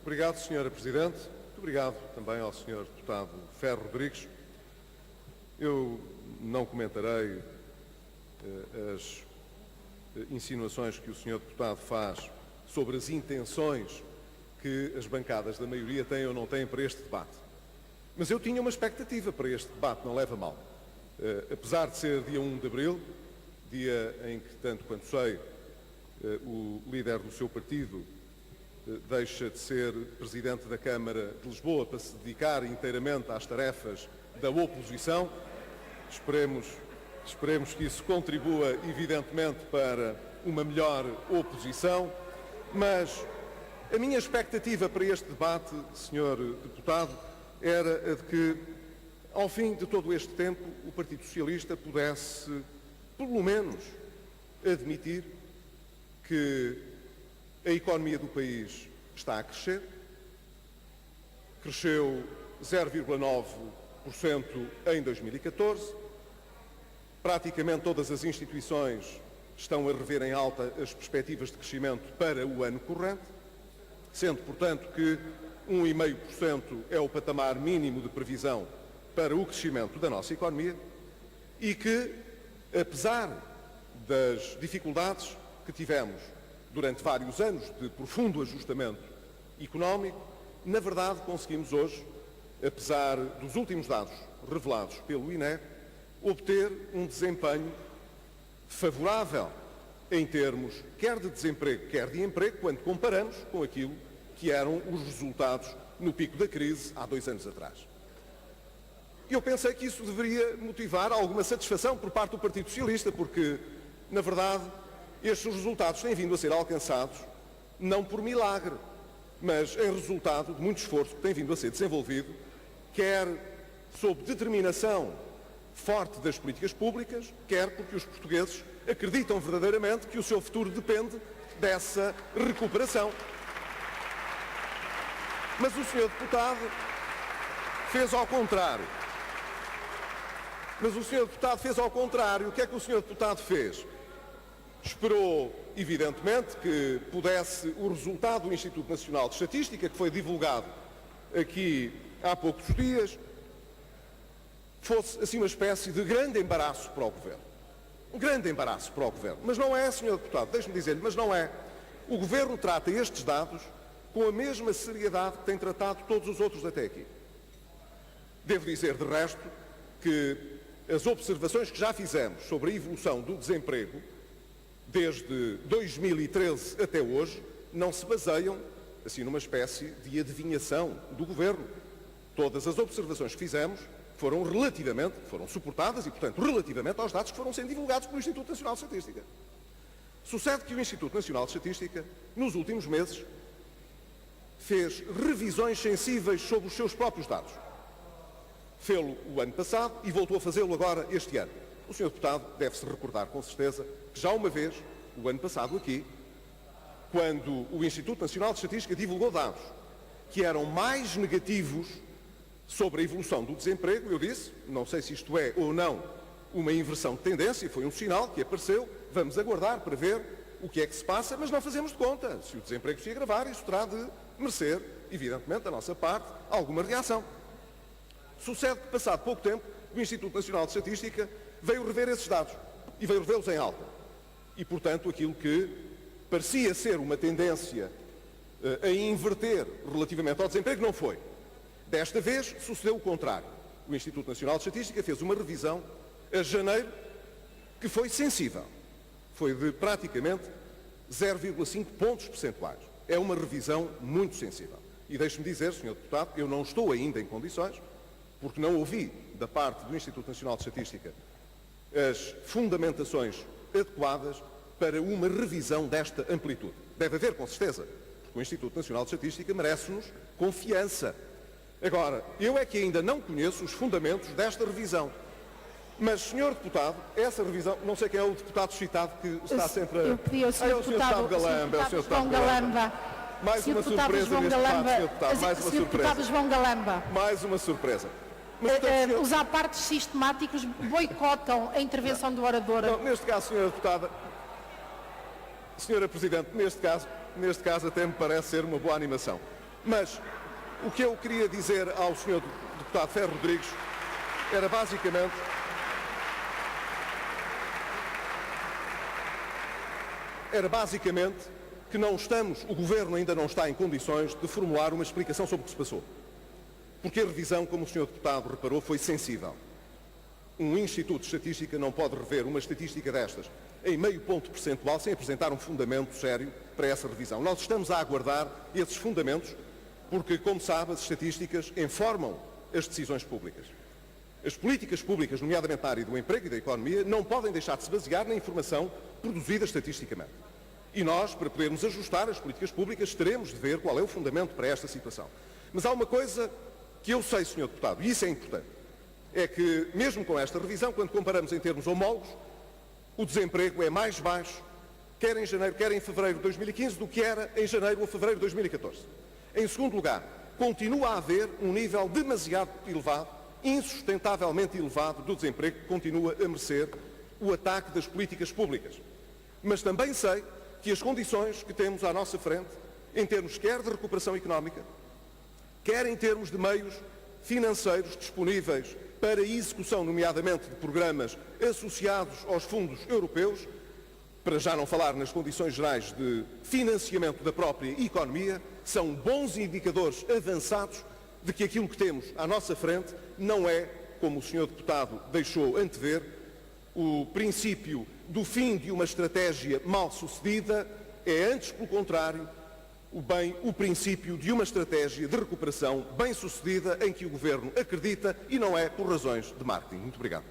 Obrigado, Sra. Presidente. Muito obrigado também ao Sr. Deputado Ferro Rodrigues. Eu não comentarei as insinuações que o Sr. Deputado faz sobre as intenções que as bancadas da maioria têm ou não têm para este debate. Mas eu tinha uma expectativa para este debate, não leva a mal. Apesar de ser dia 1 de Abril, dia em que, tanto quanto sei, o líder do seu partido deixa de ser Presidente da Câmara de Lisboa para se dedicar inteiramente às tarefas da oposição. Esperemos que isso contribua, evidentemente, para uma melhor oposição, mas a minha expectativa para este debate, Sr. Deputado, era a de que, ao fim de todo este tempo, o Partido Socialista pudesse, pelo menos, admitir que a economia do país está a crescer, cresceu 0,9% em 2014, praticamente todas as instituições estão a rever em alta as perspectivas de crescimento para o ano corrente, sendo, portanto, que 1,5% é o patamar mínimo de previsão para o crescimento da nossa economia e que, apesar das dificuldades que tivemos durante vários anos de profundo ajustamento económico, na verdade conseguimos hoje, apesar dos últimos dados revelados pelo INE, obter um desempenho favorável em termos quer de desemprego, quer de emprego, quando comparamos com aquilo que eram os resultados no pico da crise há 2 anos atrás. E eu pensei que isso deveria motivar alguma satisfação por parte do Partido Socialista, porque, na verdade, estes resultados têm vindo a ser alcançados não por milagre, mas em resultado de muito esforço que tem vindo a ser desenvolvido, quer sob determinação forte das políticas públicas, quer porque os portugueses acreditam verdadeiramente que o seu futuro depende dessa recuperação. Mas o Sr. Deputado fez ao contrário. O que é que o Sr. Deputado fez? Esperou, evidentemente, que pudesse o resultado do Instituto Nacional de Estatística, que foi divulgado aqui há poucos dias, fosse assim uma espécie de grande embaraço para o Governo. Um grande embaraço para o Governo. Mas não é, Sr. Deputado, deixe-me dizer-lhe, mas não é. O Governo trata estes dados com a mesma seriedade que tem tratado todos os outros até aqui. Devo dizer, de resto, que as observações que já fizemos sobre a evolução do desemprego desde 2013 até hoje, não se baseiam, assim, numa espécie de adivinhação do Governo. Todas as observações que fizemos foram suportadas e, portanto, relativamente aos dados que foram sendo divulgados pelo Instituto Nacional de Estatística. Sucede que o Instituto Nacional de Estatística, nos últimos meses, fez revisões sensíveis sobre os seus próprios dados. Fê-lo o ano passado e voltou a fazê-lo agora este ano. O Sr. Deputado deve-se recordar, com certeza, que já uma vez, o ano passado aqui, quando o Instituto Nacional de Estatística divulgou dados que eram mais negativos sobre a evolução do desemprego, eu disse, não sei se isto é ou não uma inversão de tendência, foi um sinal que apareceu, vamos aguardar para ver o que é que se passa, mas não fazemos de conta. Se o desemprego se agravar, isso terá de merecer, evidentemente, da nossa parte, alguma reação. Sucede que, passado pouco tempo, o Instituto Nacional de Estatística veio rever esses dados e veio revê-los em alta. E, portanto, aquilo que parecia ser uma tendência a inverter relativamente ao desemprego não foi. Desta vez sucedeu o contrário. O Instituto Nacional de Estatística fez uma revisão a janeiro que foi sensível. Foi de praticamente 0,5 pontos percentuais. É uma revisão muito sensível. E deixe-me dizer, Sr. Deputado, eu não estou ainda em condições, porque não ouvi da parte do Instituto Nacional de Estatística as fundamentações adequadas para uma revisão desta amplitude. Deve haver, com certeza, porque o Instituto Nacional de Estatística merece-nos confiança. Agora, eu é que ainda não conheço os fundamentos desta revisão. Mas, Sr. Deputado, essa revisão, não sei quem é o deputado citado que está sempre a... Eu pedi ao Sr. Deputado João Galamba. Mais uma surpresa neste debate, Sr. Deputado, mais uma surpresa. João Galamba. Mais uma surpresa. Mas, portanto, os apartes sistemáticos boicotam a intervenção do orador. Não, neste caso, Sra. Deputada, Sra. Presidente, neste caso até me parece ser uma boa animação. Mas o que eu queria dizer ao Sr. Deputado Ferro Rodrigues era basicamente que o Governo ainda não está em condições de formular uma explicação sobre o que se passou. Porque a revisão, como o Sr. Deputado reparou, foi sensível. Um Instituto de Estatística não pode rever uma estatística destas em meio ponto percentual sem apresentar um fundamento sério para essa revisão. Nós estamos a aguardar esses fundamentos porque, como sabe, as estatísticas informam as decisões públicas. As políticas públicas, nomeadamente na área do emprego e da economia, não podem deixar de se basear na informação produzida estatisticamente. E nós, para podermos ajustar as políticas públicas, teremos de ver qual é o fundamento para esta situação. Mas há uma coisa que eu sei, Sr. Deputado, e isso é importante, é que, mesmo com esta revisão, quando comparamos em termos homólogos, o desemprego é mais baixo, quer em janeiro, quer em fevereiro de 2015, do que era em janeiro ou fevereiro de 2014. Em segundo lugar, continua a haver um nível demasiado elevado, insustentavelmente elevado, do desemprego, que continua a merecer o ataque das políticas públicas. Mas também sei que as condições que temos à nossa frente, em termos quer de recuperação económica, quer em termos de meios financeiros disponíveis para a execução, nomeadamente, de programas associados aos fundos europeus, para já não falar nas condições gerais de financiamento da própria economia, são bons indicadores avançados de que aquilo que temos à nossa frente não é, como o Sr. Deputado deixou antever, o princípio do fim de uma estratégia mal sucedida, é antes, pelo contrário, o princípio de uma estratégia de recuperação bem sucedida em que o Governo acredita e não é por razões de marketing. Muito obrigado.